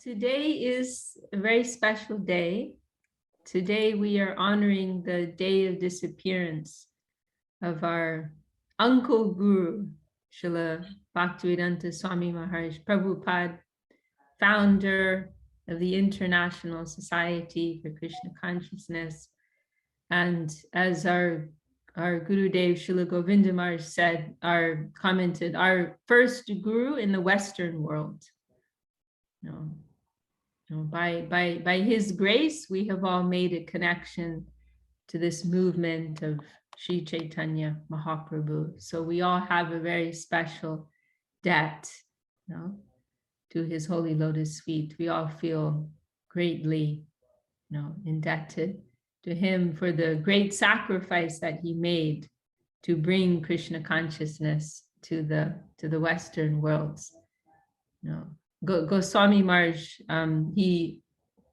Today is a very special day. Today we are honoring the day of disappearance of our uncle guru, Srila Bhaktivedanta Swami Maharaj Prabhupad, founder of the International Society for Krishna Consciousness. And as our Gurudev Srila Govinda Maharaj said, commented, our first guru in the Western world. By his grace, we have all made a connection to this movement of Sri Chaitanya Mahaprabhu. So we all have a very special debt, to his holy lotus feet. We all feel greatly, indebted to him for the great sacrifice that he made to bring Krishna consciousness to the Western worlds. Goswami Maharaj,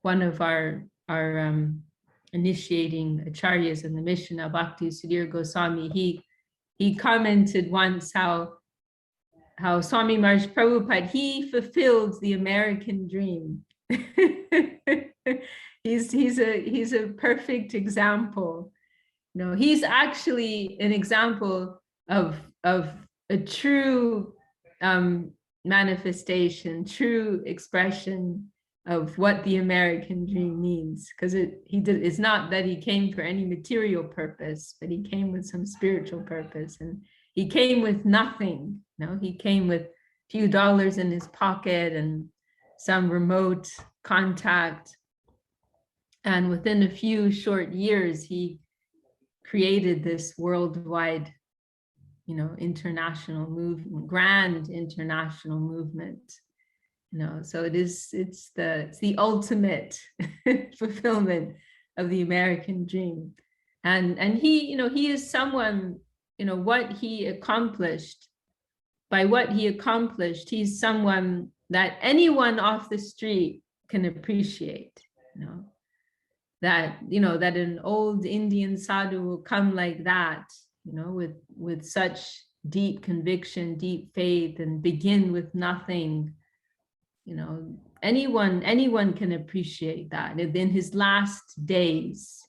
one of our initiating acharyas in the mission of Bhakti Sudhir Goswami, he commented once how Swami Maharaj Prabhupada, he fulfilled the American dream. He's a perfect example. He's actually an example of a true manifestation, true expression of what the American dream means. Because it's not that he came for any material purpose, but he came with some spiritual purpose. And he came with nothing. He came with a few dollars in his pocket and some remote contact. And within a few short years, he created this worldwide international movement, grand international movement. So it's the ultimate fulfillment of the American dream. And he is someone, what he accomplished, by what he accomplished, he's someone that anyone off the street can appreciate, that an old Indian sadhu will come like that, with such deep conviction, deep faith, and begin with nothing. Anyone can appreciate that. In his last days,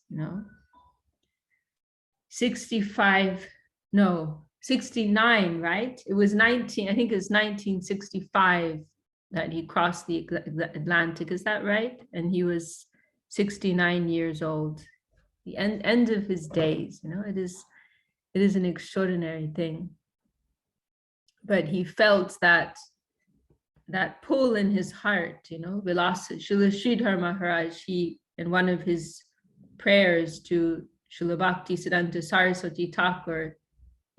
69, right? It was 1965 that he crossed the Atlantic. Is that right? And he was 69 years old. The end of his days. It is an extraordinary thing. But he felt that pull in his heart, Srila Sridhar Maharaj, in one of his prayers to Srila Bhaktisiddhanta Saraswati Thakur,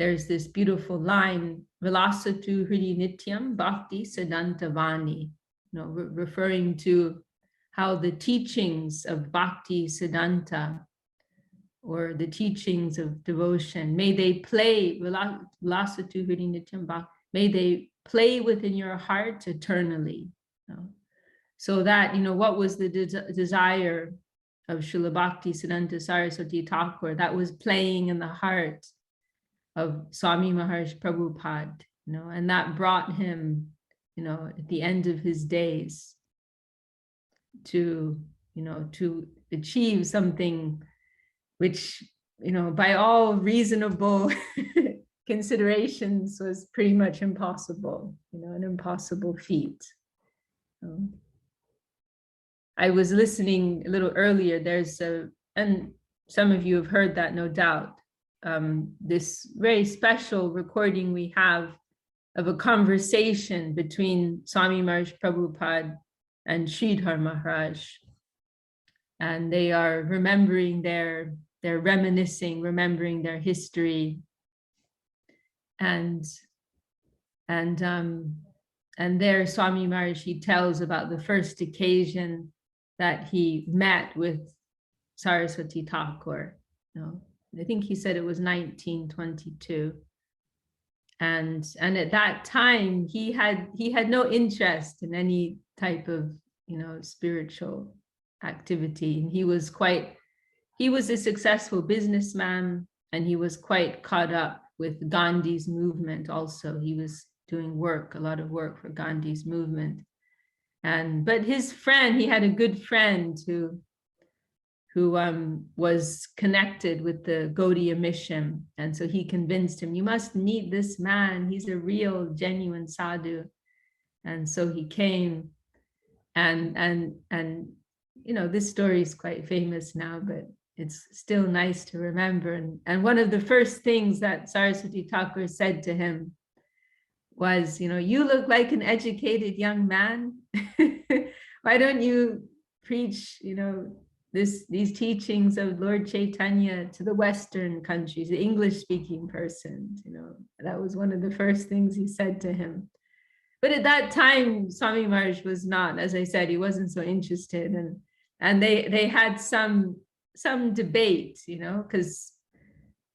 there's this beautiful line, Vilasatu Hridi Nityam Bhakti Siddhanta Vani, referring to how the teachings of Bhakti Siddhanta, or the teachings of devotion, may they play, may they play within your heart eternally. So that, what was the desire of Srila Bhaktisiddhanta Saraswati Thakur, that was playing in the heart of Swami Maharaj Prabhupada, and that brought him, at the end of his days to achieve something which, by all reasonable considerations was pretty much impossible, an impossible feat. I was listening a little earlier, and some of you have heard that, no doubt, this very special recording we have of a conversation between Swami Maharaj Prabhupada and Sridhar Maharaj. And they are remembering they're reminiscing, remembering their history. And there Swami Maharaj, he tells about the first occasion that he met with Saraswati Thakur. I think he said it was 1922. And at that time he had no interest in any type of spiritual activity. And he was a successful businessman, and he was quite caught up with Gandhi's movement also. He was doing a lot of work for Gandhi's movement. But his friend, he had a good friend who was connected with the Gaudiya mission. And so he convinced him, you must meet this man. He's a real, genuine sadhu. And so he came, and this story is quite famous now, but it's still nice to remember. And one of the first things that Saraswati Thakur said to him was, you look like an educated young man. Why don't you preach, these teachings of Lord Chaitanya to the Western countries, the English-speaking persons? That was one of the first things he said to him. But at that time, Swami Maharaj was not, as I said, he wasn't so interested, and they had some debate, because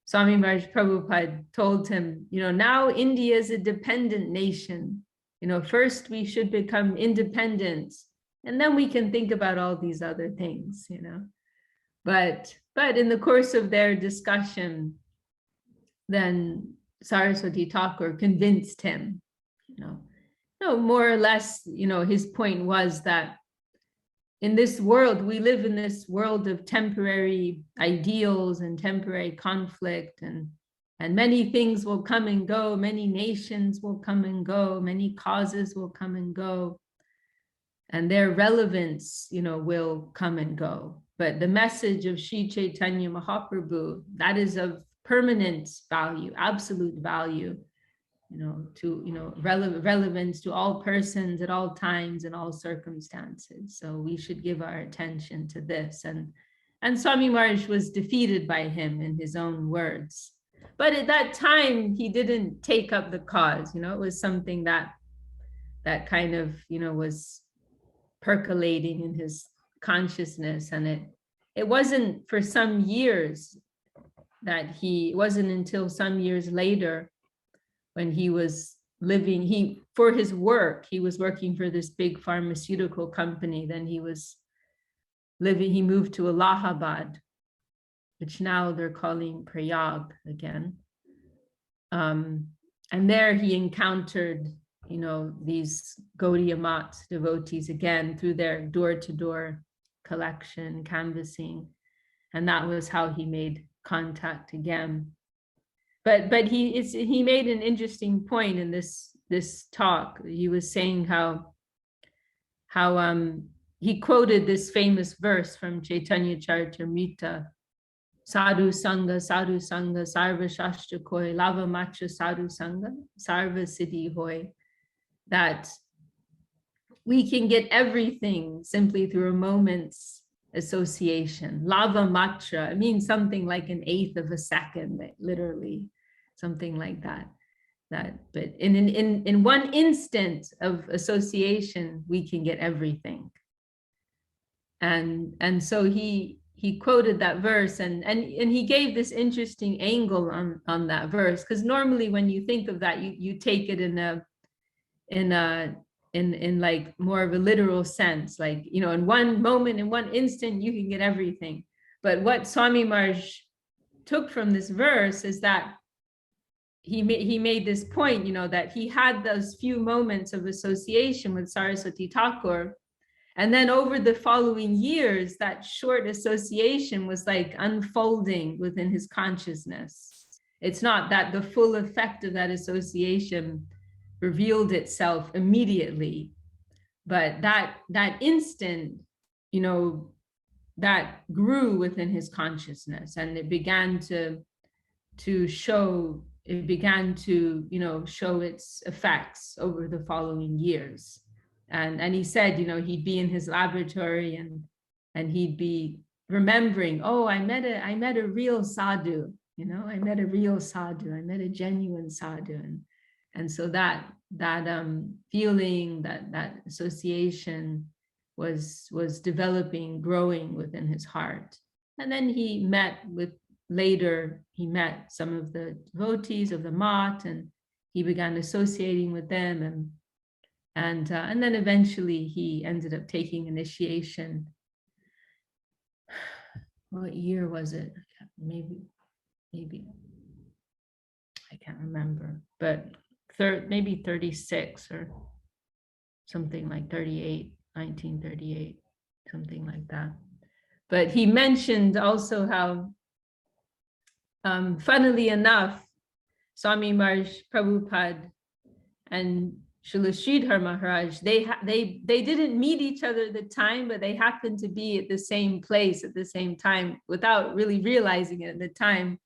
Swami Maharaj Prabhupada told him, now India is a dependent nation. First we should become independent, and then we can think about all these other things, But in the course of their discussion, then Saraswati Thakur convinced him, more or less, his point was that in this world, we live in this world of temporary ideals and temporary conflict, and many things will come and go, many nations will come and go, many causes will come and go, and their relevance, will come and go. But the message of Sri Chaitanya Mahaprabhu, that is of permanent value, absolute value, relevance to all persons at all times and all circumstances. So we should give our attention to this. And Swami Maharaj was defeated by him, in his own words. But at that time, he didn't take up the cause. It was something that kind of, was percolating in his consciousness. And it wasn't for some years that it wasn't until some years later, when he was living, for his work, he was working for this big pharmaceutical company. Then he moved to Allahabad, which now they're calling Prayag again. And there he encountered, these Gaudiya Math devotees again through their door-to-door collection, canvassing. And that was how he made contact again. But he made an interesting point in this talk. He was saying how he quoted this famous verse from Chaitanya Charitamrita, Sadhu Sangha, Sarva Shastra Koi, Lava Macha Sadhu Sangha, Sarva Siddhi Hoy, that we can get everything simply through a moment's association. Lava Matra, it means something like an eighth of a second, literally, something like that. But in one instant of association, we can get everything. And so he quoted that verse, and he gave this interesting angle on that verse, because normally when you think of that, you take it in like more of a literal sense, like, in one moment, in one instant, you can get everything. But what Swami Maharaj took from this verse is that he made this point, that he had those few moments of association with Saraswati Thakur, and then over the following years, that short association was like unfolding within his consciousness. It's not that the full effect of that association revealed itself immediately, but that instant, that grew within his consciousness, and it began to show its effects over the following years. And he said, he'd be in his laboratory and he'd be remembering, oh, I met a real sadhu, I met a real sadhu, I met a genuine sadhu. And so that feeling, that association was developing, growing within his heart. And then he met some of the devotees of the Math, and he began associating with them, and then eventually he ended up taking initiation. What year was it? Maybe I can't remember, but maybe 36 or something like 1938, something like that. But he mentioned also how, funnily enough, Swami Maharaj Prabhupada and Srila Sridhar Maharaj, they didn't meet each other at the time, but they happened to be at the same place at the same time without really realizing it at the time,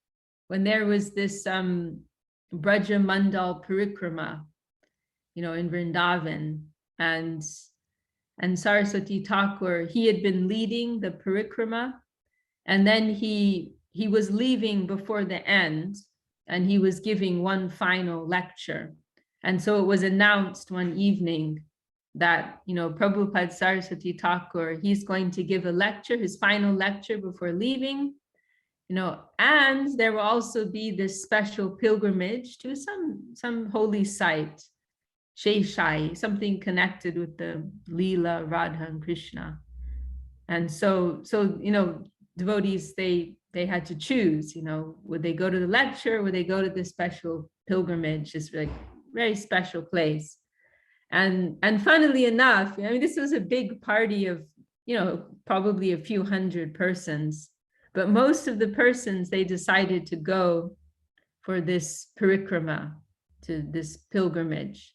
when there was this Braja Mandal Parikrama, in Vrindavan, and Saraswati Thakur, he had been leading the parikrama, and then he was leaving before the end, and he was giving one final lecture. And so it was announced one evening that, Prabhupada Saraswati Thakur, he's going to give a lecture, his final lecture before leaving, and there will also be this special pilgrimage to some holy site, Sheshai, something connected with the Leela, Radha and Krishna. And so devotees, they had to choose, would they go to the lecture, would they go to this special pilgrimage, this like very special place. And funnily enough, this was a big party of, probably a few hundred persons, but most of the persons, they decided to go for this parikrama, to this pilgrimage.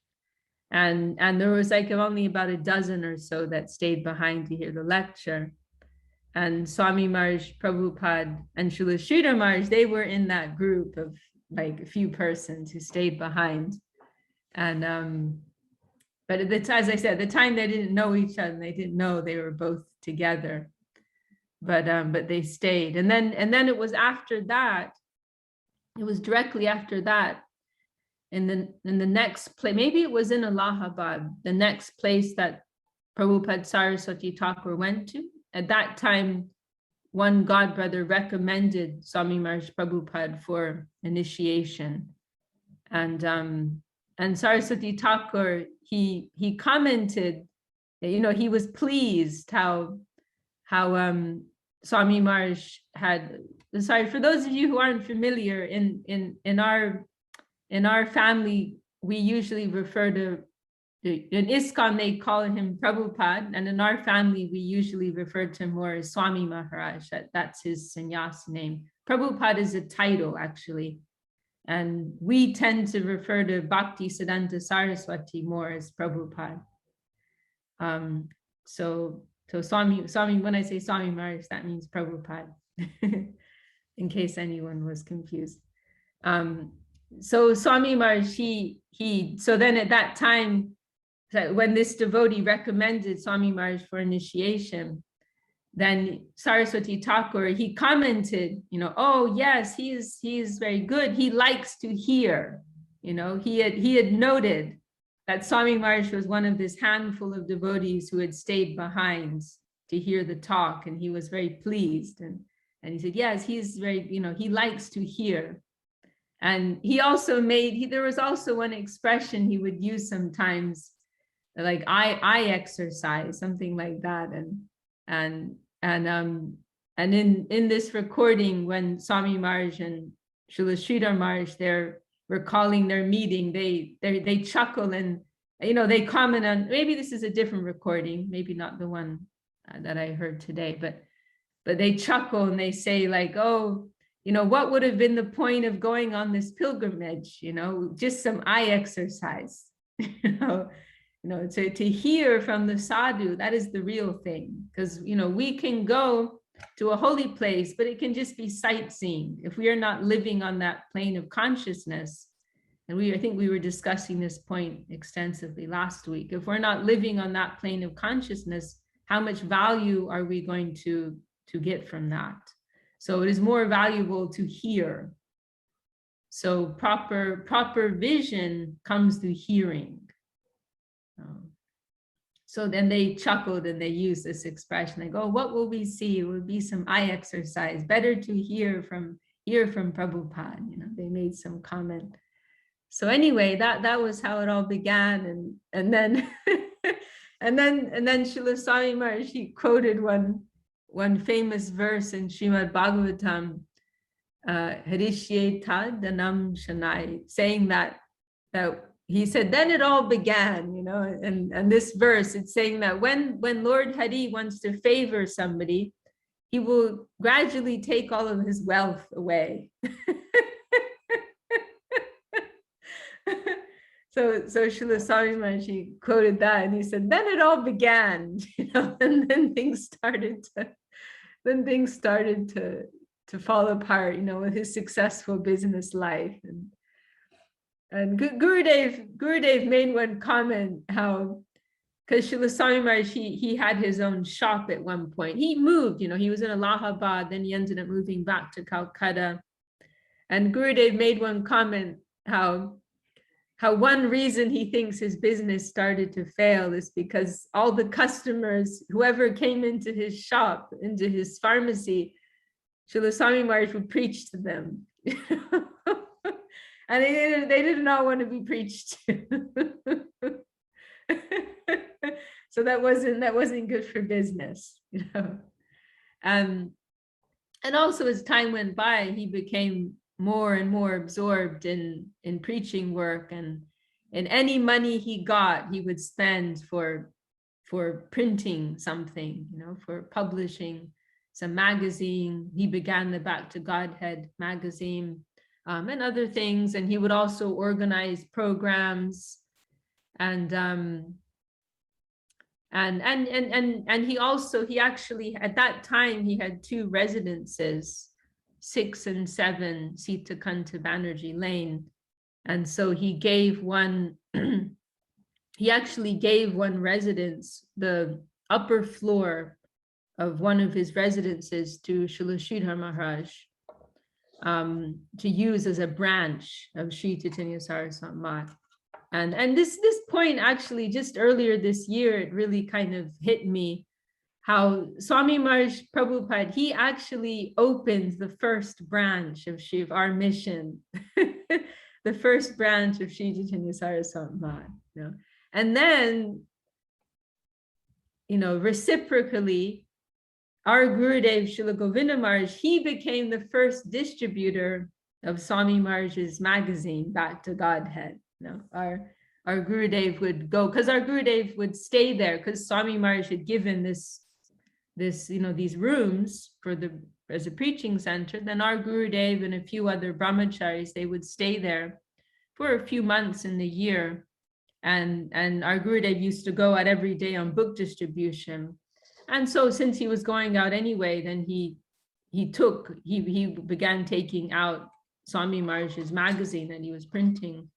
And there was like only about a dozen or so that stayed behind to hear the lecture. And Swami Maharaj Prabhupada and Srila Sridhar Maharaj, they were in that group of like a few persons who stayed behind. And but as I said, at the time they didn't know each other, they didn't know they were both together. But they stayed. And then it was after that, it was directly after that, in the next place, maybe it was in Allahabad, the next place that Prabhupada Saraswati Thakur went to. At that time, one godbrother recommended Swami Maharaj Prabhupada for initiation. And Saraswati Thakur, he commented, he was pleased how Swami Maharaj had, sorry, for those of you who aren't familiar, in our family, we usually refer to, in ISKCON, they call him Prabhupada, and in our family, we usually refer to him more as Swami Maharaj. That's his sannyasa name. Prabhupada is a title, actually. And we tend to refer to Bhaktivedanta Saraswati more as Prabhupada. So Swami, when I say Swami Maharaj, that means Prabhupada, in case anyone was confused. So Swami Maharaj, so then at that time, when this devotee recommended Swami Maharaj for initiation, then Saraswati Thakur, he commented, oh yes, he is very good. He likes to hear, he had noted that Swami Maharaj was one of this handful of devotees who had stayed behind to hear the talk, and he was very pleased. And he said, yes, he's very, he likes to hear. And he also there was also one expression he would use sometimes, like I exercise, something like that. And in this recording, when Swami Maharaj and Srila Sridhar Maharaj, they're recalling their meeting, they chuckle and they comment on, maybe this is a different recording, maybe not the one that I heard today, but they chuckle and they say like, oh, what would have been the point of going on this pilgrimage? Just some eye exercise. To hear from the sadhu, that is the real thing. Because we can go to a holy place, but it can just be sightseeing if we are not living on that plane of consciousness. And I think we were discussing this point extensively last week. If we're not living on that plane of consciousness, how much value are we going to get from that? So it is more valuable to hear. So proper vision comes through hearing. So then they chuckled and they used this expression. They go, what will we see? It will be some eye exercise. Better to hear from Prabhupada. They made some comment. So anyway, that was how it all began. And then and then Srila Swami Maharaj, he quoted one famous verse in Srimad Bhagavatam, Harishyeta Danam Shanai, saying that he said, then it all began, and this verse, it's saying that when Lord Hari wants to favor somebody, he will gradually take all of his wealth away. So Srila Swami Maharaj, he quoted that, and he said, then it all began, and then things started to fall apart, with his successful business life. And Gurudev made one comment how, because Srila Swami Maharaj, he had his own shop at one point. He moved, he was in Allahabad, then he ended up moving back to Calcutta. And Gurudev made one comment how one reason he thinks his business started to fail is because all the customers, whoever came into his shop, into his pharmacy, Srila Swami Maharaj would preach to them. And they did not want to be preached to. So that wasn't good for business, And also as time went by, he became more and more absorbed in preaching work, and any money he got, he would spend for printing something, for publishing some magazine. He began the Back to Godhead magazine, and other things. And he would also organize programs, and he actually, at that time, he had 2 residences, 6 and 7 Sita Kanta Banerjee Lane. And so he gave one, he actually gave one residence, the upper floor of one of his residences, to Srila Sridhar Maharaj, to use as a branch of Sri Chaitanya Saraswati Math. And this point, actually, just earlier this year, it really kind of hit me, how Swami Maharaj Prabhupada, he actually opened the first branch of our mission, the first branch of Sri Chaitanya Saraswati Math. And then, reciprocally, our Gurudev, Srila Govinda Maharaj, he became the first distributor of Swami Maharaj's magazine, Back to Godhead. Our Gurudev would go, because our Gurudev would stay there, because Swami Maharaj had given these rooms as a preaching center. Then our Gurudev and a few other brahmacharis, they would stay there for a few months in the year. And our Gurudev used to go out every day on book distribution. And so since he was going out anyway, then he began taking out Swami Maharaj's magazine that he was printing,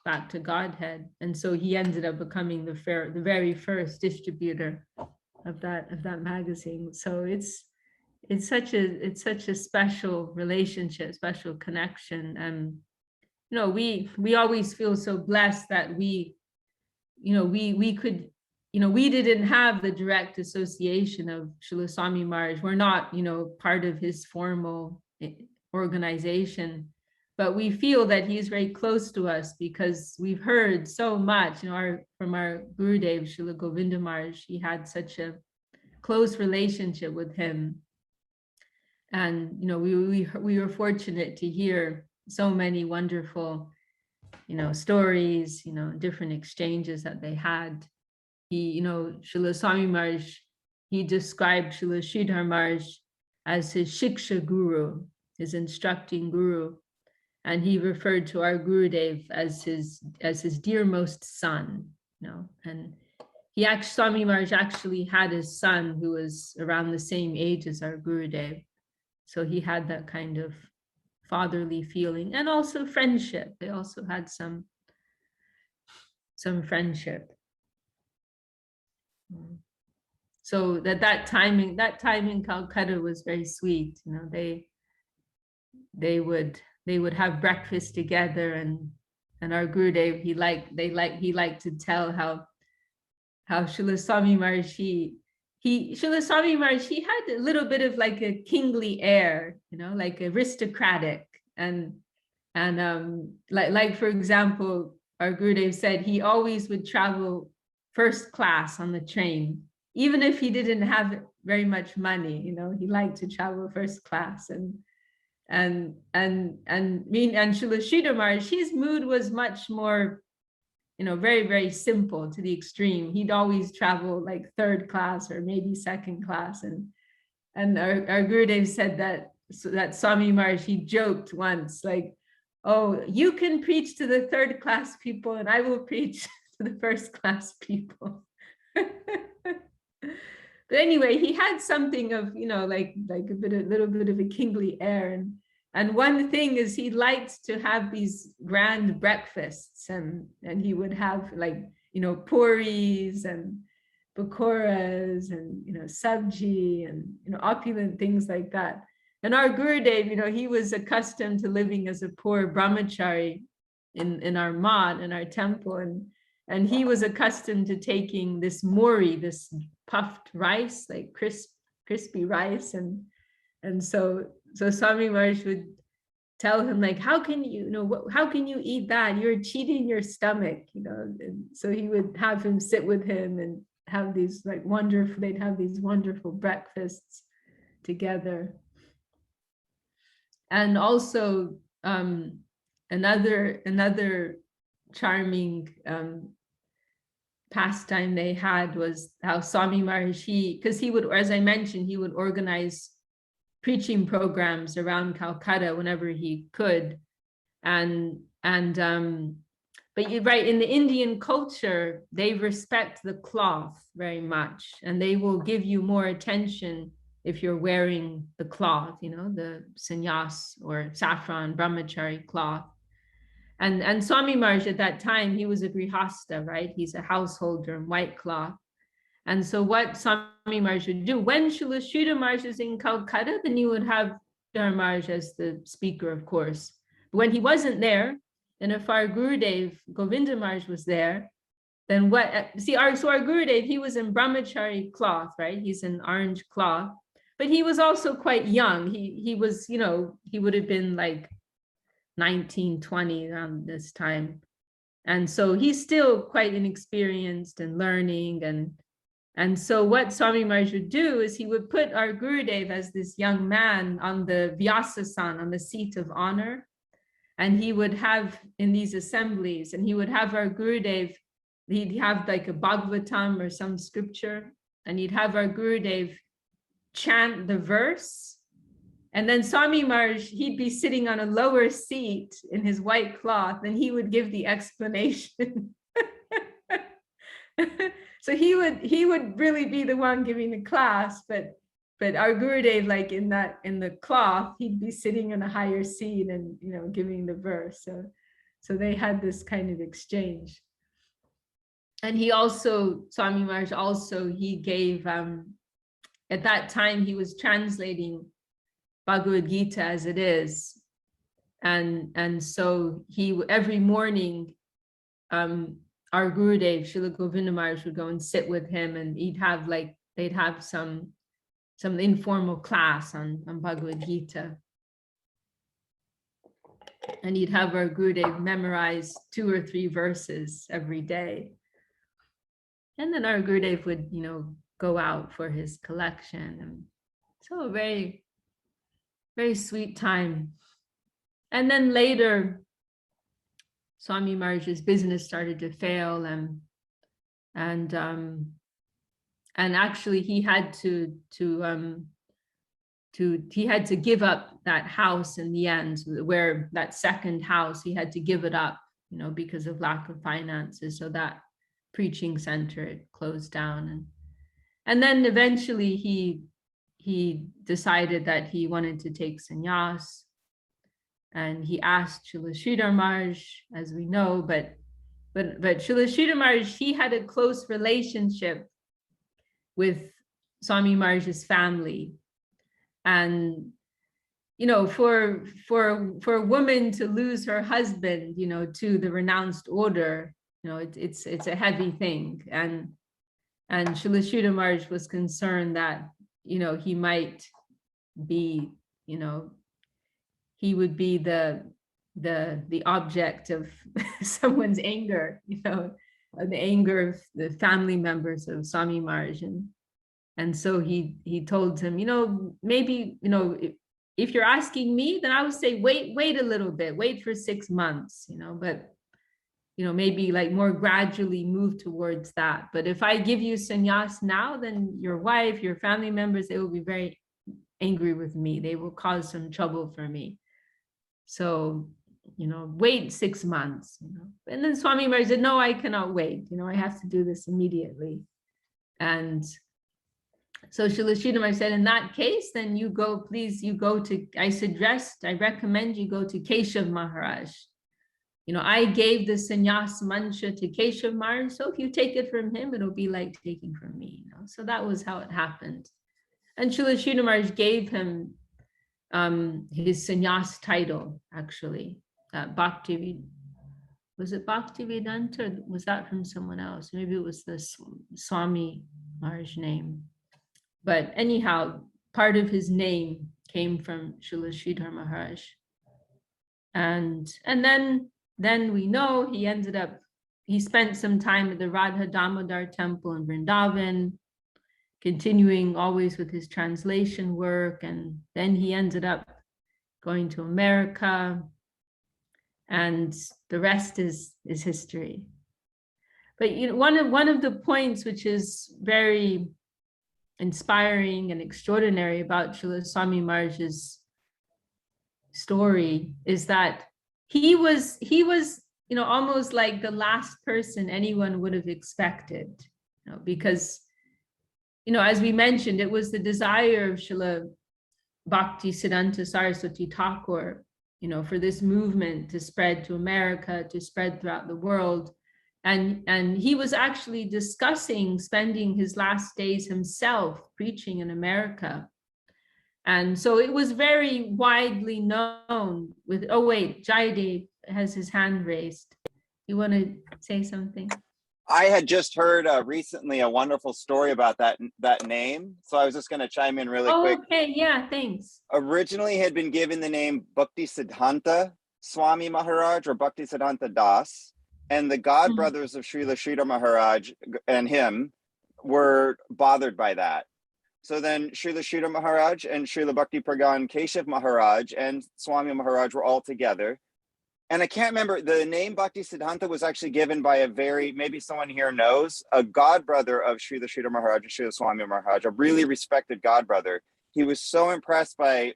Back to Godhead. And so he ended up becoming the very first distributor of that magazine. So it's such a special relationship, special connection. And we always feel so blessed that we could, we didn't have the direct association of Srila Swami Maharaj. We're not, part of his formal organization, but we feel that he's very close to us because we've heard so much, from our Gurudev, Srila Govinda Maharaj. He had such a close relationship with him. And, we were fortunate to hear so many wonderful, stories, different exchanges that they had. Srila Swami Maharaj, he described Srila Sridhar Maharaj as his Shiksha Guru, his instructing Guru. And he referred to our Gurudev as his dearmost son, and Swami Maharaj actually had a son who was around the same age as our Gurudev. So he had that kind of fatherly feeling, and also friendship. They also had some friendship. So that time in Calcutta was very sweet. They would have breakfast together, and our Gurudev, he liked to tell how Srila Swami Maharaj, Srila Swami Maharaj, he had a little bit of like a kingly air, like aristocratic, and like for example, our Gurudev said he always would travel first class on the train, even if he didn't have very much money. He liked to travel first class, and Srila Sridhar Maharaj, his mood was much more very, very simple to the extreme. He'd always travel like third class or maybe second class. And our Gurudev said that, so that Swami Maharaj, he joked once, like, oh, you can preach to the third class people and I will preach to the first class people. But anyway, he had something of, like a little bit of a kingly air. And one thing is he liked to have these grand breakfasts, and he would have like, puris and pakoras and, sabji and, opulent things like that. And our Gurudev, he was accustomed to living as a poor brahmachari in our mat, in our temple. And he was accustomed to taking this mori, this puffed rice, like crispy rice. And so Swami Maharaj would tell him, like, how can you eat that? You're cheating your stomach, And so he would have him sit with him and have these they'd have these wonderful breakfasts together. And also another charming pastime they had was how Swami Maharaj, because he would, as I mentioned, he would organize preaching programs around Calcutta whenever he could. But you're right, in the Indian culture, they respect the cloth very much, and they will give you more attention if you're wearing the cloth, the sannyas or saffron brahmachari cloth. And Swami Maharaj at that time, he was a grihasta, right? He's a householder in white cloth. And so what Swami Maharaj would do, when Srila Sridhar Maharaj is in Calcutta, then you would have Sridhar Maharaj as the speaker, of course. But when he wasn't there, and if our Gurudev, Govinda Maharaj, was there, then our Gurudev, he was in brahmachari cloth, right? He's in orange cloth, but he was also quite young. He was, he would have been like 19, 20 around this time. And so he's still quite inexperienced and learning. And so what Swami Maharaj would do is he would put our Gurudev as this young man on the Vyasasana, on the seat of honor. And he would have in these assemblies, and he would have our Gurudev, he'd have like a Bhagavatam or some scripture, and he'd have our Gurudev chant the verse. And then Swami Maharaj, he'd be sitting on a lower seat in his white cloth, and he would give the explanation. So he would really be the one giving the class, but our Gurudev, like in the cloth, he'd be sitting in a higher seat and giving the verse. So they had this kind of exchange. And Swami Maharaj also, he gave at that time he was translating Bhagavad Gita as it is, and so he every morning our Gurudev Srila Govinda Maharaj would go and sit with him, and they'd have some informal class on Bhagavad Gita, and he'd have our Gurudev memorize 2 or 3 verses every day, and then our Gurudev would go out for his collection. And so a very, very sweet time. And then later Swami Maharaj's business started to fail, and actually he had to give up that house in the end, where that second house, he had to give it up, because of lack of finances. So that preaching center, it closed down, and then eventually he decided that he wanted to take sannyas. And he asked Srila Sridhar Maharaj, as we know, but Srila Sridhar Maharaj, he had a close relationship with Swami Maharaj's family. And, for a woman to lose her husband, to the renounced order, it's a heavy thing. And Srila Sridhar Maharaj was concerned that, he might be, he would be the object of someone's anger, the anger of the family members of Swami Maharaj. And so he told him, maybe, if you're asking me, then I would say, wait a little bit, wait for 6 months, maybe like more gradually move towards that. But if I give you sannyas now, then your wife, your family members, they will be very angry with me. They will cause some trouble for me. So, wait 6 months, And then Swami Maharaj said, no, I cannot wait. I have to do this immediately. And so Srila Sridhar Maharaj said, in that case, then you go to, I recommend you go to Keshav Maharaj. I gave the sannyas mantra to Keshav Maharaj, so if you take it from him, it'll be like taking from me. So that was how it happened. And Srila Sridhar Maharaj gave him his sannyas title, actually. Was it Bhaktivedanta, or was that from someone else? Maybe it was the Swami Maharaj name. But anyhow, part of his name came from Srila Sridhar Maharaj. And then we know he spent some time at the Radha Damodar temple in Vrindavan, continuing always with his translation work. And then he ended up going to America, and the rest is history. But one of the points which is very inspiring and extraordinary about Srila Swami Maharaj's story is that he was almost like the last person anyone would have expected, because as we mentioned, it was the desire of Srila Bhaktisiddhanta Saraswati Thakur, for this movement to spread to America, to spread throughout the world. And he was actually discussing spending his last days himself preaching in America. And so it was very widely known with, oh wait, Jayadev has his hand raised. You want to say something? I had just heard recently a wonderful story about that name. So I was just going to chime in really quick. Okay, yeah, thanks. Originally had been given the name Bhaktisiddhanta Swami Maharaj or Bhaktisiddhanta Das. And the god brothers of Srila Sridhar Maharaj and him were bothered by that. So then Srila Sridhar Maharaj and Srila Bhakti Pragan Keshav Maharaj and Swami Maharaj were all together. And I can't remember, the name Bhaktisiddhanta was actually given by maybe someone here knows, a god brother of Srila Sridhar Maharaj and Srila Swami Maharaj, a really respected god brother. He was so impressed by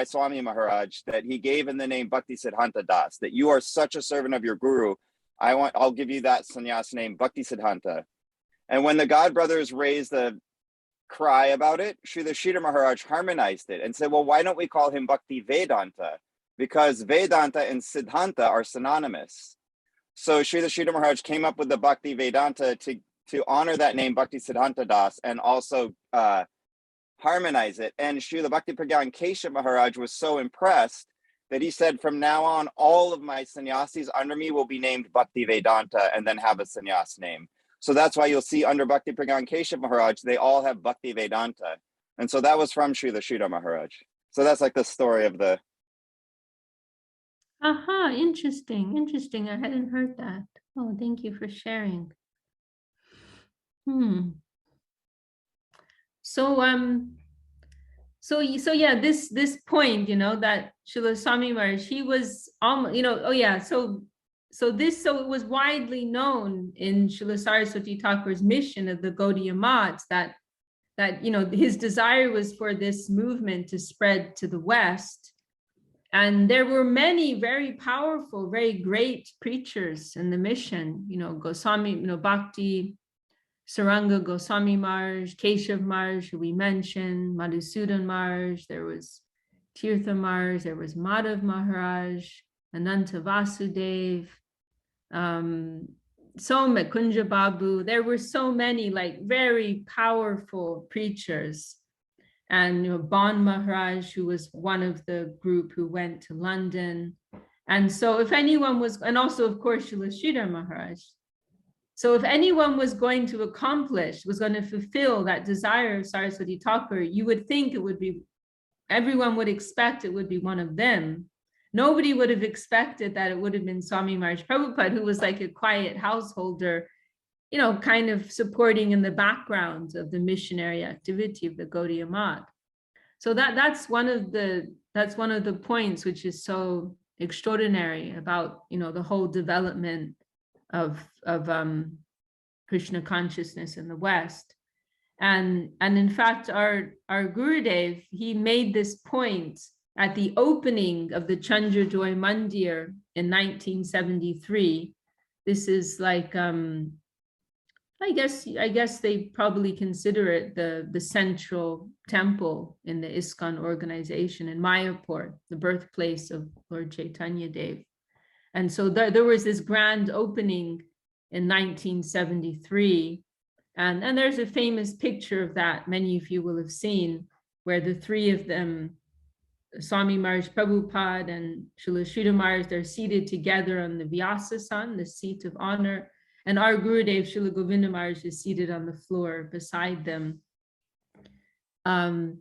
Swami Maharaj that he gave him the name Bhaktisiddhanta Das, that you are such a servant of your guru. I'll give you that sannyas name, Bhaktisiddhanta. And when the god brothers raised the cry about it, Srila Sridhar Maharaj harmonized it and said, well, why don't we call him Bhaktivedanta? Because Vedanta and Siddhanta are synonymous. So Srila Sridhar Maharaj came up with the Bhaktivedanta to honor that name, Bhaktisiddhanta Das, and also harmonize it. And Srila Bhakti Pragan Keshav Maharaj was so impressed that he said, from now on, all of my sannyasis under me will be named Bhaktivedanta and then have a sannyas name. So that's why you'll see under Bhakti Pragan Keshav Maharaj, they all have Bhaktivedanta. And so that was from Srila Sridhar Maharaj. So that's like the story of the... Aha, interesting. I hadn't heard that. Oh, thank you for sharing. So yeah, this point, that Srila Swami Maharaj, he was almost, so it was widely known in Srila Saraswati Thakur's mission of the Gaudiya Maths that his desire was for this movement to spread to the West. And there were many very powerful, very great preachers in the mission, Goswami, Bhakti, Saranga Goswami Maharaj, Keshav Maharaj, who we mentioned, Madhusudan Maharaj, there was Tirtha Maharaj, there was Madhav Maharaj, Ananta Vasudev, Soma Kunja Babu. There were so many very powerful preachers. And Bon Maharaj, who was one of the group who went to London. And so if anyone was, and also of course, Srila Sridhar Maharaj. So if anyone was going to was going to fulfill that desire of Saraswati Thakur, you would think everyone would expect it would be one of them. Nobody would have expected that it would have been Swami Maharaj Prabhupad, who was like a quiet householder, kind of supporting in the background of the missionary activity of the Gaudiya Math. So that's one of the points which is so extraordinary about, the whole development Krishna consciousness in the West. And in fact, our Gurudev, he made this point at the opening of the Chandrajoy Mandir in 1973. This is like, I guess they probably consider it the central temple in the ISKCON organization in Mayapur, the birthplace of Lord Chaitanya Dev. And so there was this grand opening in 1973. And there's a famous picture of that, many of you will have seen, where the three of them, Swami Maharaj Prabhupad and Srila Sridhar Maharaj, they're seated together on the Vyasasan, the seat of honor. And our Gurudev, Srila Govinda Maharaj, is seated on the floor beside them. And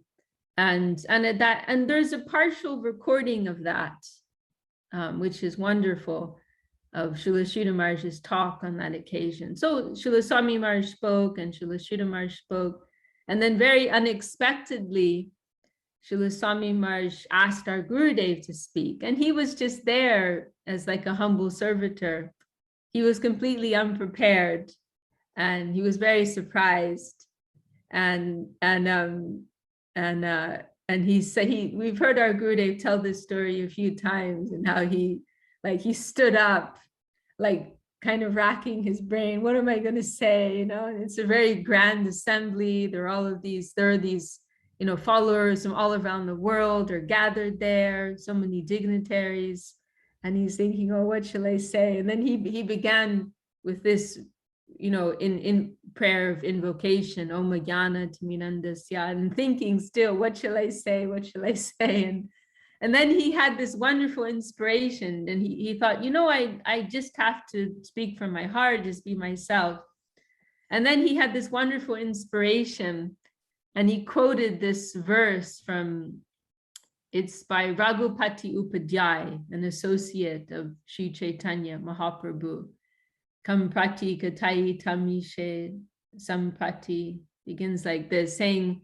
there's a partial recording of that, which is wonderful, of Srila Sridhar Maharaj's talk on that occasion. So Srila Swami Maharaj spoke and Srila Sridhar Maharaj spoke. And then very unexpectedly, Srila Swami Maharaj asked our Gurudev to speak. And he was just there as like a humble servitor. He was completely unprepared and he was very surprised. And he said, we've heard our Gurudev tell this story a few times, and how he stood up, like kind of racking his brain. What am I going to say? You know, and it's a very grand assembly. There are these, you know, followers from all around the world are gathered there, so many dignitaries. And he's thinking, oh, what shall I say? And then he began with this, you know, in prayer of invocation, Om Jnana Timirandasya, and thinking still, what shall I say? What shall I say? And then he had this wonderful inspiration, and he thought, you know, I just have to speak from my heart, just be myself. And then he had this wonderful inspiration, and he quoted this verse from, it's by Raghupati Upadhyay, an associate of Sri Chaitanya Mahaprabhu. Kamprati Katai Tamishe Samprati, begins like this, saying,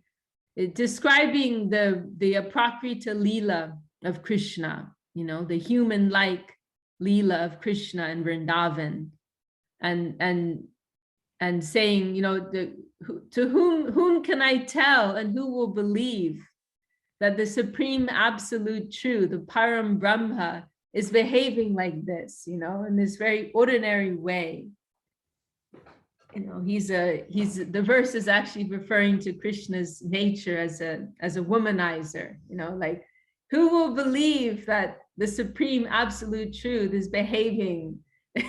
describing the aprakrita Leela of Krishna, you know, the human-like Leela of Krishna in Vrindavan, and saying, you know, to whom can I tell and who will believe that the supreme absolute truth, the Param Brahma, is behaving like this, you know, in this very ordinary way. You know, the verse is actually referring to Krishna's nature as a womanizer, you know, like, who will believe that the supreme absolute truth is behaving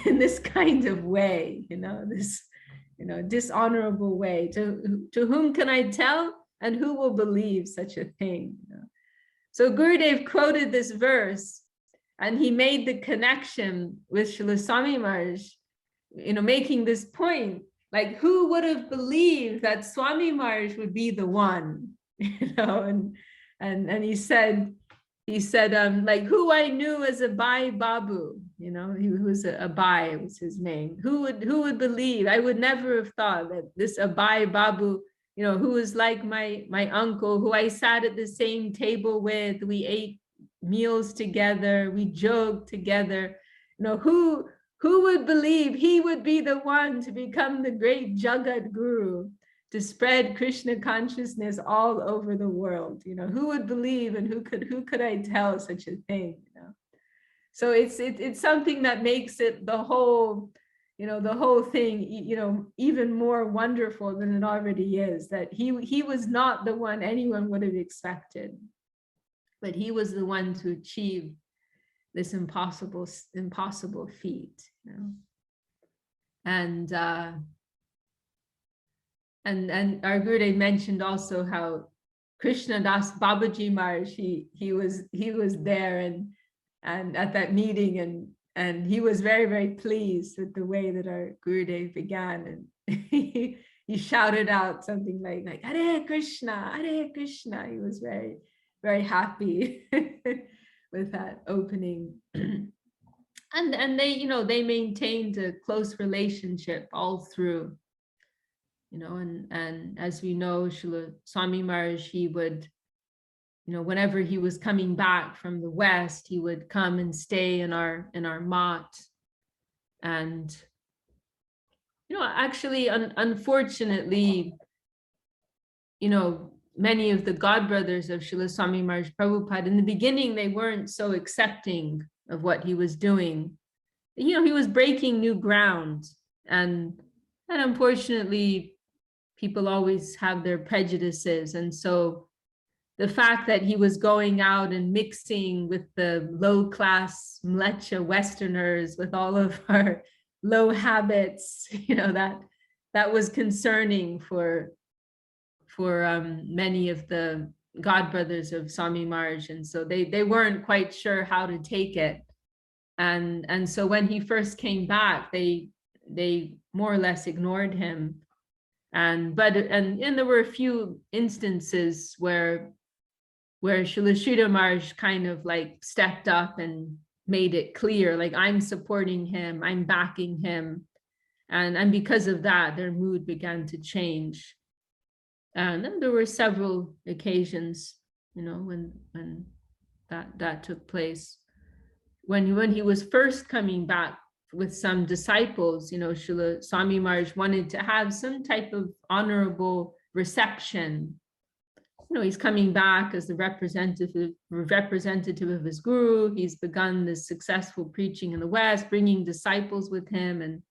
in this kind of way, you know, this, you know, dishonorable way? To whom can I tell and who will believe such a thing? You know? So Gurudev quoted this verse, and he made the connection with Srila Swami Maharaj, you know, making this point, like, who would have believed that Swami Maharaj would be the one, you know? And he said, like, who I knew as Abai Babu, you know, he was Abai was his name. Who would believe? I would never have thought that this Abai Babu, you know, who was like my uncle, who I sat at the same table with, we ate meals together, we joked together, you know, who would believe he would be the one to become the great Jagat Guru, to spread Krishna consciousness all over the world? You know, who would believe, and who could I tell such a thing? You know, so it's something that makes it the whole, you know, the whole thing, you know, even more wonderful than it already is. That he was not the one anyone would have expected, but he was the one to achieve this impossible feat, you know. And our Gurudev mentioned also how Krishna Das Babaji Maharaj, he was there and at that meeting, and he was very, very pleased with the way that our Gurudev began, and he shouted out something like Hare Krishna, Hare Krishna. He was very, very happy with that opening. And they, you know, they maintained a close relationship all through, you know, and as we know, Srila Swami Maharaj, he would, you know, whenever he was coming back from the West, he would come and stay in our mat. And Actually, unfortunately, many of the godbrothers of Srila Swami Maharaj Prabhupada, in the beginning, they weren't so accepting of what he was doing. He was breaking new ground. And unfortunately, people always have their prejudices. And so the fact that he was going out and mixing with the low-class mlecha Westerners with all of our low habits, that was concerning for many of the godbrothers of Swami Maharaj. And so they weren't quite sure how to take it. And so when he first came back, they more or less ignored him. And there were a few instances where Srila Sridhar Maharaj kind of like stepped up and made it clear, like, I'm supporting him, I'm backing him. And because of that, their mood began to change. And then there were several occasions, when that took place. When he was first coming back with some disciples, Srila Swami Maharaj wanted to have some type of honorable reception. He's coming back as the representative of his guru. He's begun this successful preaching in the West, bringing disciples with him, and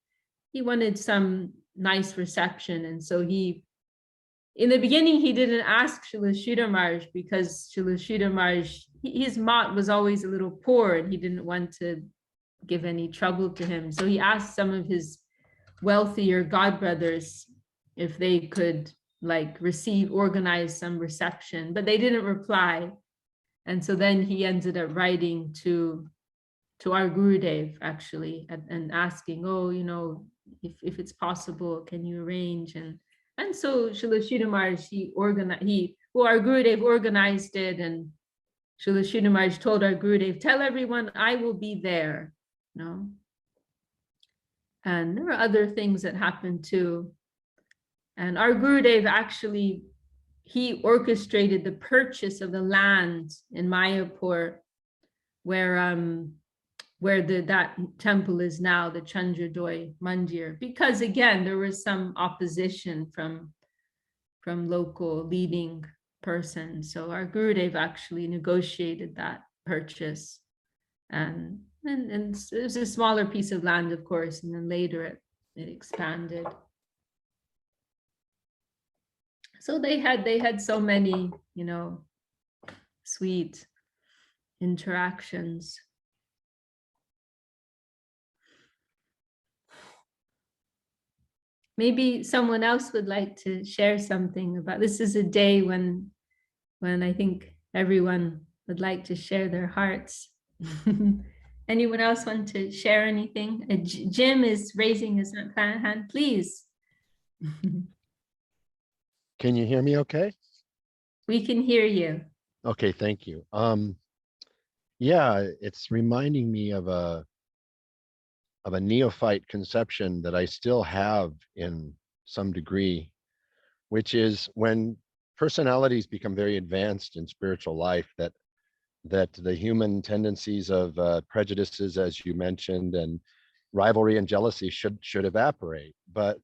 he wanted some nice reception. And so in the beginning, he didn't ask Srila Sridhar Maharaj, because Srila Sridhar Maharaj, his mat was always a little poor, and he didn't want to give any trouble to him. So he asked some of his wealthier godbrothers if they could organize some reception, but they didn't reply. And so then he ended up writing to our Gurudev, actually, and asking, if it's possible, can you arrange? And so Srila Sridhar Maharaj, our Gurudev organized it, and Srila Sridhar Maharaj told our Gurudev, tell everyone I will be there. And there were other things that happened too. And our Gurudev actually, he orchestrated the purchase of the land in Mayapur, where that temple is now, the Chandradoy Mandir, because again, there was some opposition from local leading persons. So our Gurudev actually negotiated that purchase. And it was a smaller piece of land, of course, and then later it expanded. So they had so many, sweet interactions. Maybe someone else would like to share something about this. Is a day when I think everyone would like to share their hearts. Anyone else want to share anything? Jim is raising his hand, please. Can you hear me okay? We can hear you. Okay, thank you. Yeah, it's reminding me of a neophyte conception that I still have in some degree, which is when personalities become very advanced in spiritual life, that the human tendencies of prejudices, as you mentioned, and rivalry and jealousy should evaporate. But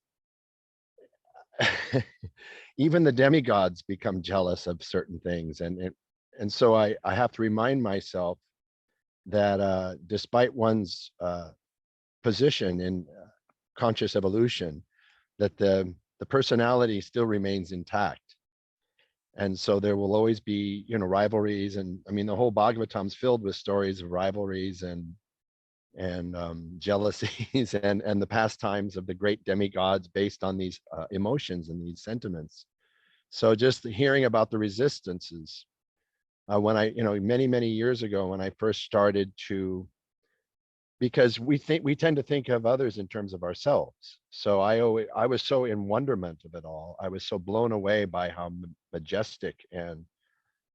even the demigods become jealous of certain things, and so I have to remind myself that despite one's position in conscious evolution, that the personality still remains intact. And so there will always be, rivalries. And I mean, the whole Bhagavatam's filled with stories of rivalries and jealousies and the pastimes of the great demigods based on these emotions and these sentiments. So just hearing about the resistances, when I, many years ago, when I first started to, because we tend to think of others in terms of ourselves. So I was so in wonderment of it all. I was so blown away by how majestic and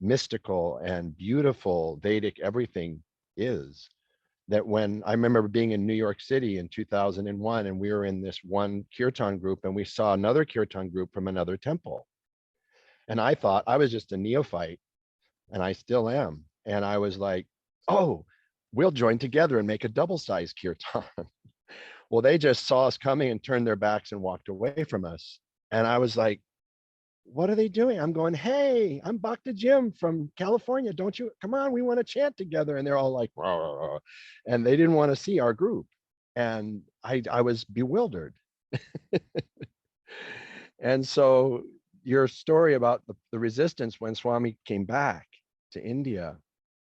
mystical and beautiful Vedic everything is, that when I remember being in New York City in 2001, and we were in this one kirtan group, and we saw another kirtan group from another temple. And I thought I was just a neophyte, and I still am. And I was like, oh, we'll join together and make a double-sized kirtan. Well, they just saw us coming and turned their backs and walked away from us. And I was like, what are they doing? I'm going, hey, I'm Bhakti Jim from California. Don't you, come on, we want to chant together. And they're all like, rah, rah, rah. And they didn't want to see our group. And I was bewildered. And so your story about the resistance when Swami came back to India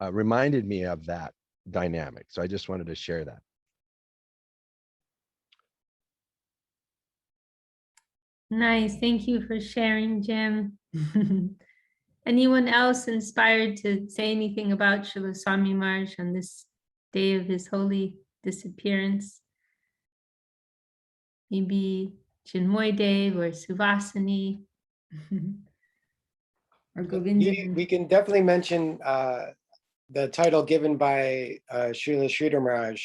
reminded me of that dynamic. So I just wanted to share that. Nice. Thank you for sharing, Jim. Anyone else inspired to say anything about Srila Swami Maharaj on this day of his holy disappearance? Maybe Chinmoy Dev or Suvasini or Govinda. We can definitely mention the title given by Srila Sridhar Maharaj,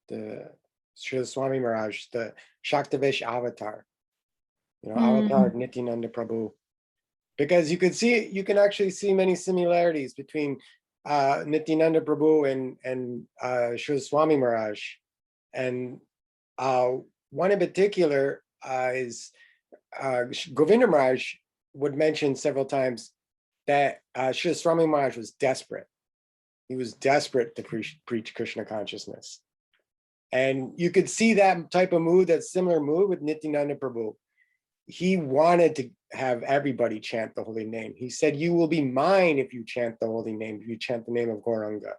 the Srila Swami Maharaj, the Shaktavesh avatar. Avatar Nityananda Prabhu, because you can actually see many similarities between Nityananda Prabhu and Srila Swami Maharaj, and one in particular is Govinda Maharaj would mention several times that Srila Swami Maharaj was desperate. He was desperate to preach Krishna consciousness, and you could see that type of mood, that similar mood with Nityananda Prabhu. He wanted to have everybody chant the holy name. He said, you will be mine if you chant the holy name, if you chant the name of Gauranga.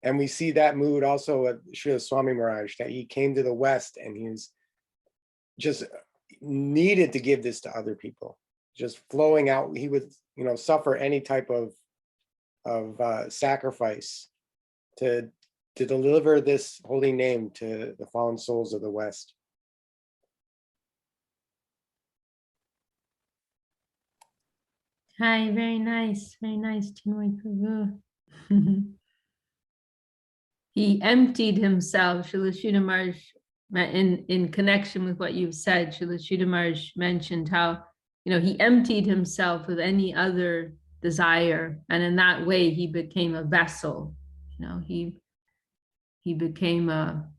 And we see that mood also at Srila Swami Maharaj, that he came to the West and he's just needed to give this to other people, just flowing out. He would, suffer any type of sacrifice to deliver this holy name to the fallen souls of the West. Hi, very nice, Chinmoy Prabhu. He emptied himself. Srila Sridhar Maharaj, in connection with what you've said, Srila Sridhar Maharaj mentioned how, he emptied himself of any other desire, and in that way he became a vessel. He became a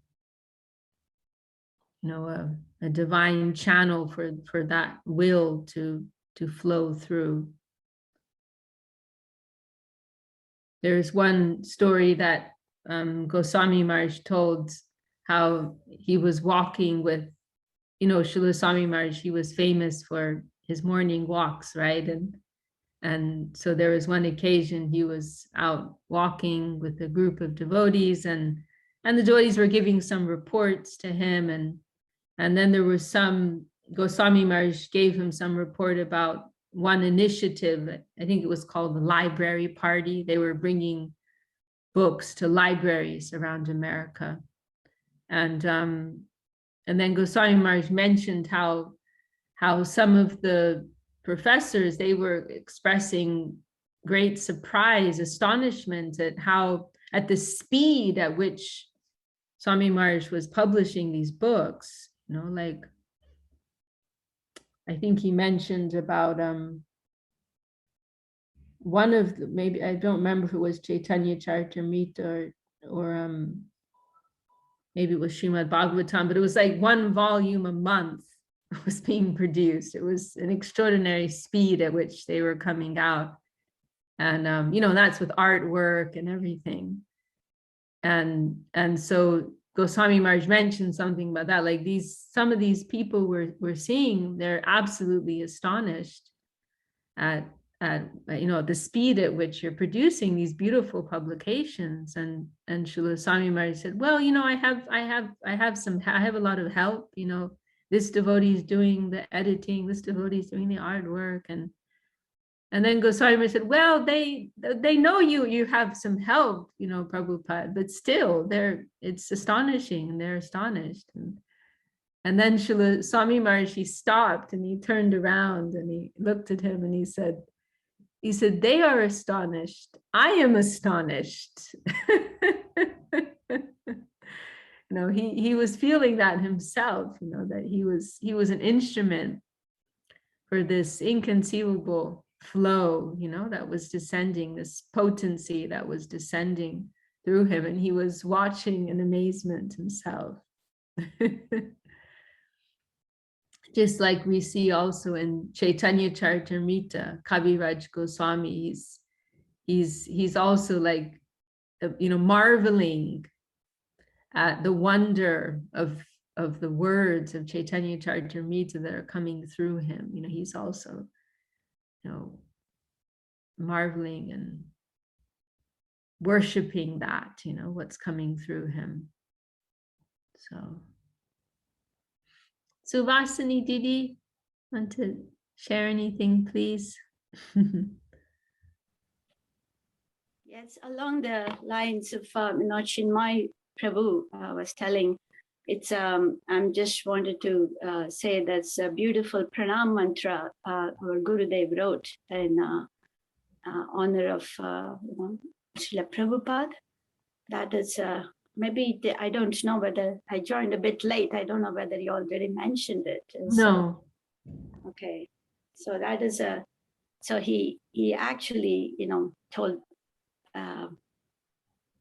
divine channel for that will to flow through. There's one story that Goswami Maharaj told, how he was walking with, Srila Swami Maharaj. He was famous for his morning walks, right? And so there was one occasion he was out walking with a group of devotees, and the devotees were giving some reports to him, and then there was Goswami Maharaj gave him some report about one initiative. I think it was called the Library Party. They were bringing books to libraries around America. And then Goswami Maharaj mentioned how some of the professors, they were expressing great surprise, astonishment at the speed at which Swami Maharaj was publishing these books. Like, I think he mentioned about one of the, maybe I don't remember if it was Chaitanya Charitamrita or maybe it was Srimad Bhagavatam, but it was like one volume a month was being produced. It was an extraordinary speed at which they were coming out, and that's with artwork and everything. And so Goswami Maharaj mentioned something about that, like some of these people we're seeing, they're absolutely astonished at the speed at which you're producing these beautiful publications. And Srila Swami Maharaj said, well, I have a lot of help. This devotee is doing the editing, this devotee is doing the artwork, and then Goswami Maharaj said, well, they know you have some help, Prabhupada, but still it's astonishing, and they're astonished. And then Srila Swami Maharaj, he stopped and he turned around and he looked at him and he said, they are astonished. I am astonished. He was feeling that himself, that he was an instrument for this inconceivable flow, that was descending, this potency that was descending through him, and he was watching in amazement himself. Just like we see also in Chaitanya Charitamrita, Kaviraj Goswami, he's also like, marveling at the wonder of the words of Chaitanya Charitamrita that are coming through him. He's also, marveling and worshiping that, what's coming through him. So Vasani, Didi, want to share anything, please? Yes, along the lines of Chinmay Prabhu was telling, it's I'm just wanted to say that's a beautiful pranam mantra our Gurudev wrote in honor of Srila Prabhupada. That is maybe I don't know whether I joined a bit late. I don't know whether you already mentioned it. No. Okay, so that is so he actually told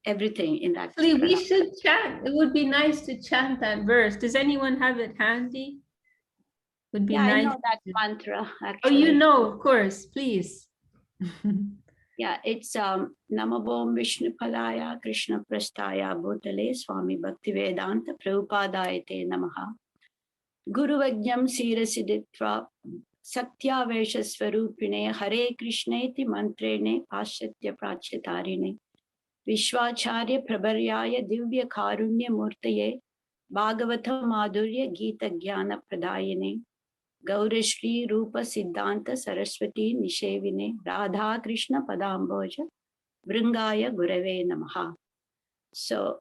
everything in that. Actually, we should chant. It would be nice to chant that verse. Does anyone have it handy? Would be nice. I know that mantra Oh, actually. of course, please. Yeah, it's Namavom Vishnu Palaya Krishna Prastaya Bhutale Swami Bhaktivedanta Prabhupadaya Te Namaha Guru Vajnam Sirasiditva Satya Vesha Swarupine Hare Krishneti Mantrene Pashatya Prachitarine Vishwacharya Prabharyaya Divya Karunya Murtaye Bhagavata Madhurya Gita Jnana Pradayane Gaurashri Rupa Siddhanta Saraswati Nishevine Radha Krishna Padamboja Vringaya Gurave Namaha. So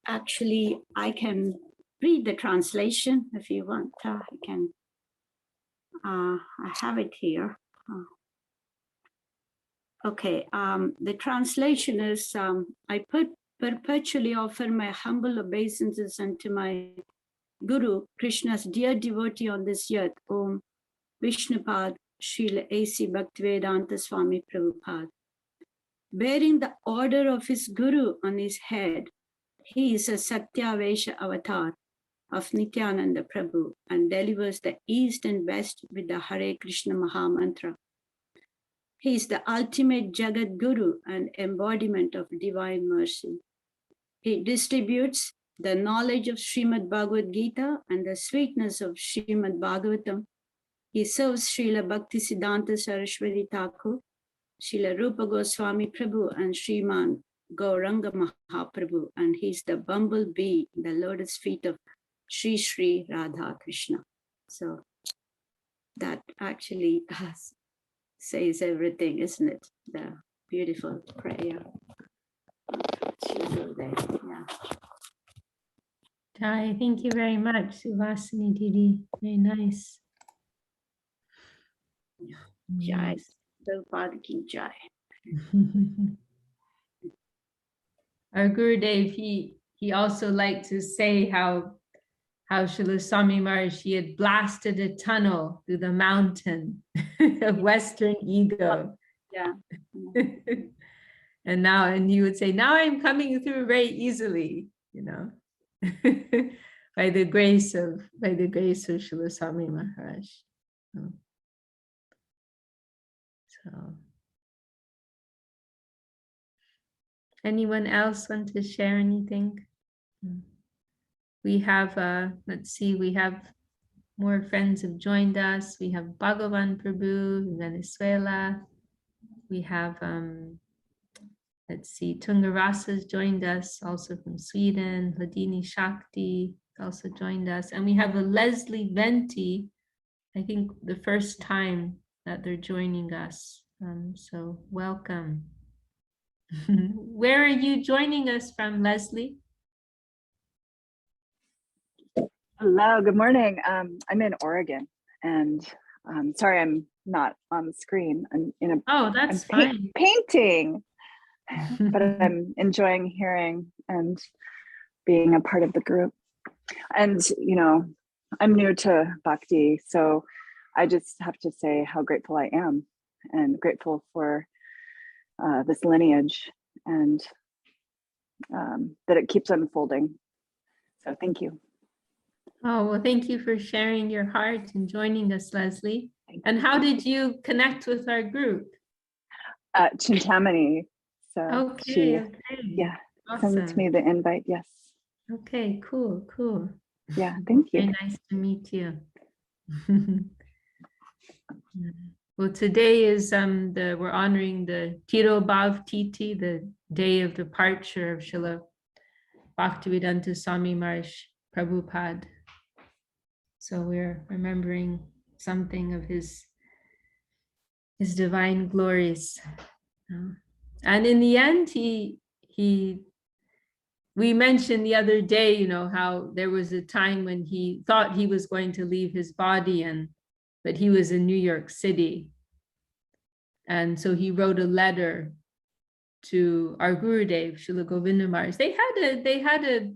actually I can read the translation if you want. I can. I have it here. Okay, the translation is, I perpetually offer my humble obeisances unto my Guru, Krishna's dear devotee on this earth, Om Vishnupad Srila A.C. Bhaktivedanta Swami Prabhupad. Bearing the order of his Guru on his head, he is a Satyavesha avatar of Nityananda Prabhu and delivers the east and west with the Hare Krishna Maha Mantra. He is the ultimate Jagat Guru and embodiment of divine mercy. He distributes the knowledge of Srimad Bhagavad Gita and the sweetness of Srimad Bhagavatam. He serves Srila Bhaktisiddhanta Saraswati Thakur, Srila Rupa Goswami Prabhu, and Sriman Gauranga Mahaprabhu, and he's the bumblebee in the lotus feet of Sri Sri Radha Krishna. So that actually says everything, isn't it? The beautiful prayer. Yeah. Jai, thank you very much, Vasani Didi. Very nice. Jai, Prabhupada ki Jai. Our Gurudev, he also liked to say how Srila Swami Maharaj, he had blasted a tunnel through the mountain of Western ego. Yeah. And he would say, now I'm coming through very easily, by the grace of Srila Swami Maharaj. So anyone else want to share anything? We have, let's see, we have more friends have joined us. We have Bhagavan Prabhu in Venezuela. We have, let's see, Tungarasa's joined us, also from Sweden. Hladini Shakti also joined us. And we have a Leslie Venti, I think the first time that they're joining us. So welcome. Where are you joining us from, Leslie? Hello, good morning. I'm in Oregon, and sorry I'm not on the screen. I'm in a that's fine. Painting, but I'm enjoying hearing and being a part of the group. And I'm new to Bhakti, so I just have to say how grateful I am, and grateful for this lineage, and that it keeps unfolding. So thank you. Oh, well, thank you for sharing your heart and joining us, Leslie. Thank And how did you connect with our group? Chintamani. So Okay, she, okay. yeah, sent me Awesome. the invite. Yes. Okay, cool, cool. Yeah, thank you. Very nice to meet you. Well, today is we're honoring the Tiro Bhav Titi, the day of departure of Srila Bhaktivedanta Swami Maharaj Prabhupad. So we're remembering something of his divine glories. And in the end, we mentioned the other day, you know, how there was a time when he thought he was going to leave his body, but he was in New York City. And so he wrote a letter to our Gurudev, Srila Govinda Maharaj. They had a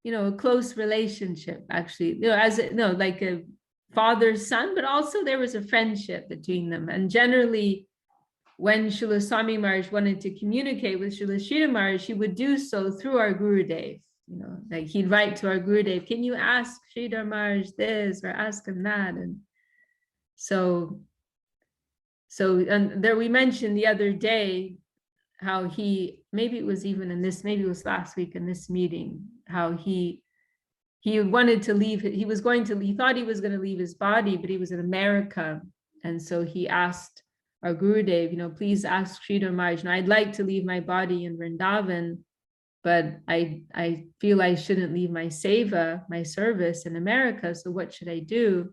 you know, a close relationship, actually, you know, as like a father-son, but also there was a friendship between them. And generally, when Srila Swami Maharaj wanted to communicate with Srila Sridhar Maharaj, he would do so through our Gurudev. You know, like he'd write to our Gurudev, can you ask Sridhar Maharaj this or ask him that? And so and there we mentioned the other day how maybe it was even in this, maybe it was last week in this meeting, how he wanted to leave, he thought he was going to leave his body, but he was in America. And so he asked our Gurudev, you know, please ask Sridhar Maharaj, you know, I'd like to leave my body in Vrindavan, but I feel I shouldn't leave my seva, my service in America. So what should I do?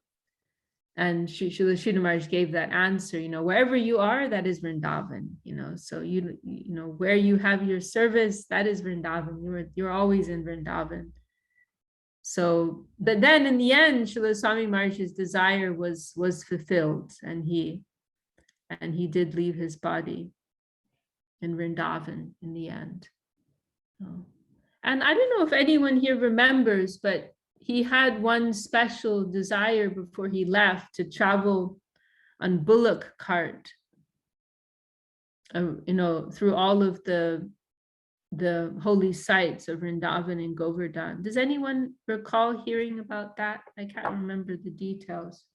And Srila Sridhar Maharaj gave that answer, you know, wherever you are, that is Vrindavan, you know, so you know, where you have your service, that is Vrindavan. You're always in Vrindavan. So, but then in the end, Srila Swami Maharaj's desire was fulfilled, and he did leave his body in Vrindavan in the end. Oh. And I don't know if anyone here remembers, but he had one special desire before he left to travel on bullock cart, you know, through all of the holy sites of Vrindavan and Govardhan. Does anyone recall hearing about that? I can't remember the details.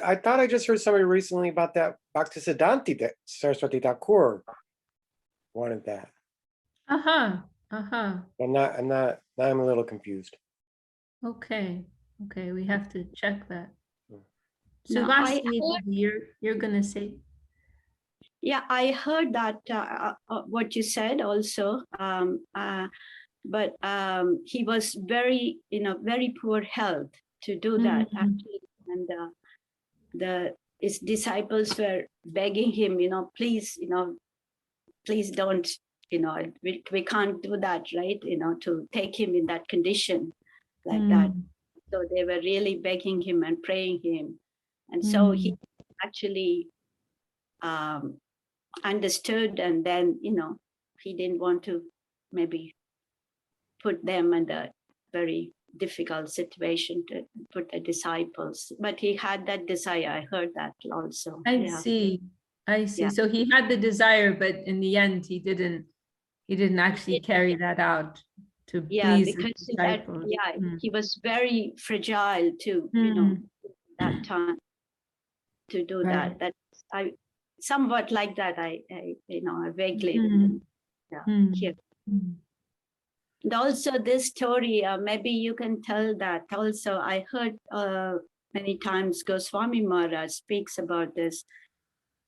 I thought I just heard somebody recently about that Bhaktisiddhanti that Saraswati Thakur wanted that. Now I'm a little confused. Okay, we have to check that. So No, Vasini, you're gonna say. Yeah, I heard that what you said also, but he was very, very poor health to do that actually, and his disciples were begging him, please, please don't, we can't do that, right? To take him in that condition like that. So they were really begging him and praying him, and so he actually understood, and then he didn't want to maybe put them in a very difficult situation to put the disciples, but he had that desire. I heard that also. I see. Yeah. So he had the desire, but in the end he didn't actually carry that out to please the disciples. He was very fragile too, that time to do that. That I somewhat like that. I vaguely hear. And also this story, maybe you can tell that also. I heard many times Goswami Maharaj speaks about this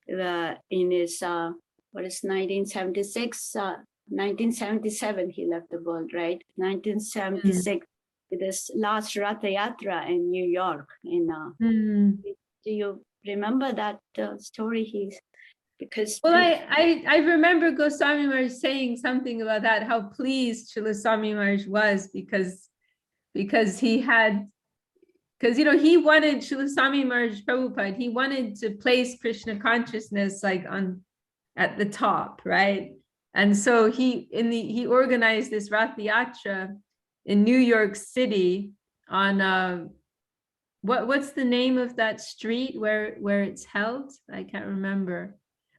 in his 1976, 1977 he left the world, right? 1976, this last Ratha Yatra in New York. Do you remember that story? I remember Goswami Maharaj saying something about that, how pleased Srila Swami Maharaj was because he wanted, Srila Swami Maharaj Prabhupada, he wanted to place Krishna consciousness like at the top, right? And so he organized this Rath Yatra in New York City on what's the name of that street where it's held? I can't remember.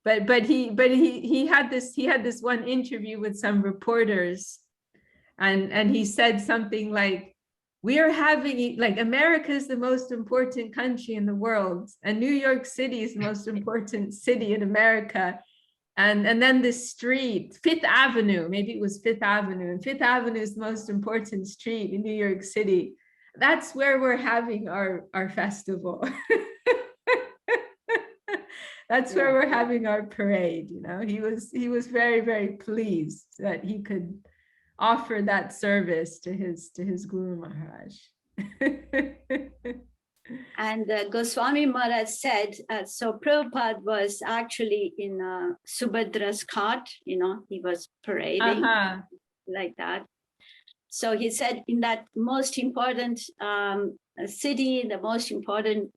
but he had this one interview with some reporters, and he said something like, we are having, like, America is the most important country in the world, and New York City is the most important city in America. And then the street, Fifth Avenue, maybe it was Fifth Avenue, and Fifth Avenue is the most important street in New York City. That's where we're having our festival. That's where we're having our parade. You know, he was very, very pleased that he could offer that service to his Guru Maharaj. And Goswami Maharaj said, so Prabhupada was actually in Subhadra's cart, you know, he was parading like that. So he said, in that most important city, the most important,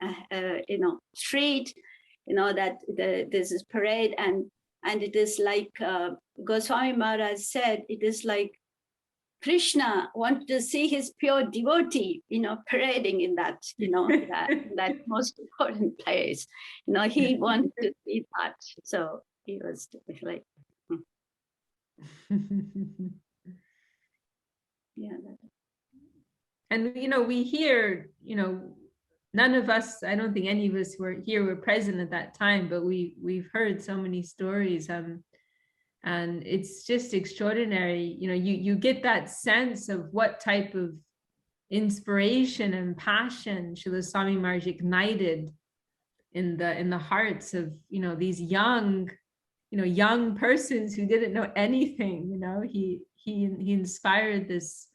street, you know, that this is parade, and it is like Goswami Maharaj said, it is like Krishna wanted to see his pure devotee, you know, parading in that, you know, that most important place. You know, he wanted to see that. So he was like, yeah. And, you know, we hear, you know, none of us, I don't think any of us were present at that time, but we've heard so many stories. And it's just extraordinary. You know, you get that sense of what type of inspiration and passion Srila Swami Maharaj ignited in the hearts of, you know, these young persons who didn't know anything. You know, he inspired this,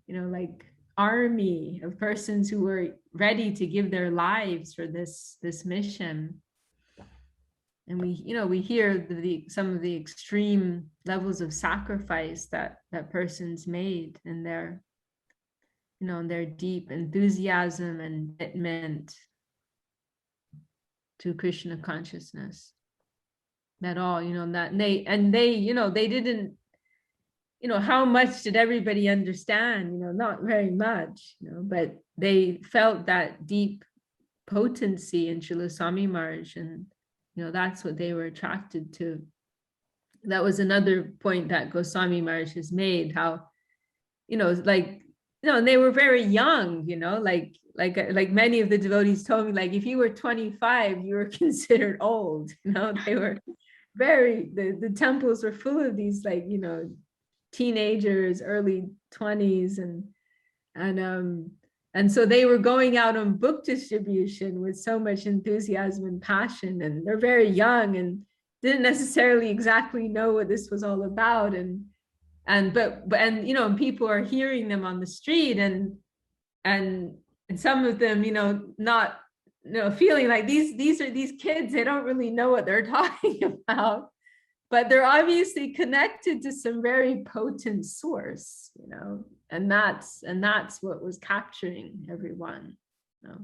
you know, like army of persons who were ready to give their lives for this mission. And we hear some of the extreme levels of sacrifice that persons made in their, you know, in their deep enthusiasm and commitment to Krishna consciousness. That all, you know, that they, you know, they didn't, you know, how much did everybody understand? You know, not very much, you know, but they felt that deep potency in Srila Swami Maharaj, and you know, that's what they were attracted to. That was another point that Goswami Maharaj has made, how, you know, like, you know, and they were very young, you know, like many of the devotees told me, like, if you were 25, you were considered old, you know, they were the temples were full of these, like, you know, teenagers, early 20s, and so they were going out on book distribution with so much enthusiasm and passion, and they're very young and didn't necessarily exactly know what this was all about. And you know, people are hearing them on the street, and some of them, you know, not, you know, feeling like these are these kids, they don't really know what they're talking about, but they're obviously connected to some very potent source, you know, and that's what was capturing everyone, you know,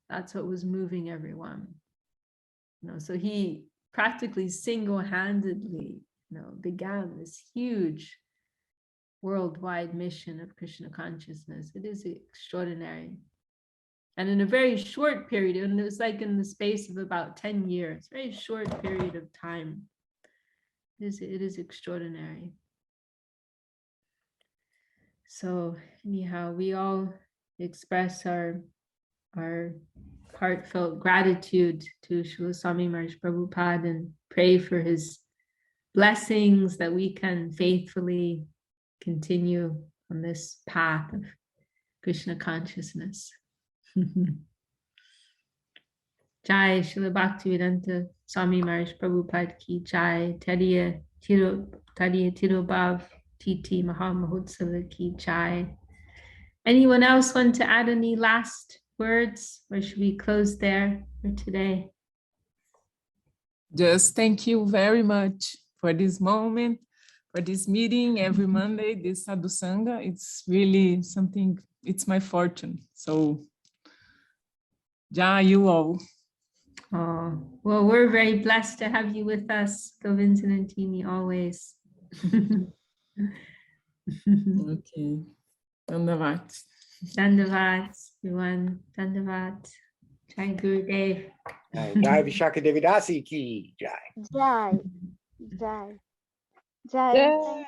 that's what was moving everyone, you know. So he practically single-handedly, you know, began this huge worldwide mission of Krishna consciousness. It is extraordinary. And in a very short period, and it was like in the space of about 10 years, very short period of time. It is extraordinary. So anyhow, we all express our heartfelt gratitude to Srila Swami Maharaj Prabhupada and pray for his blessings that we can faithfully continue on this path of Krishna consciousness. Jai Srila Bhaktivedanta Swami Maharaj Prabhupada ki jai. Tadiya Tirobhav Titi Mahamahotsava ki jai. Anyone else want to add any last words, or should we close there for today? Just thank you very much for this moment, for this meeting every Monday, this Sadhu Sangha. It's really something, it's my fortune. So, Jai, you all. Oh, well, we're very blessed to have you with us, Govindan and Tini, always. Okay. Dandavat. Dandavat, everyone. Dandavat. Jai Gurudev. Jai Vishakha Devi Dasi ki jai. Jai, Jai, Jai.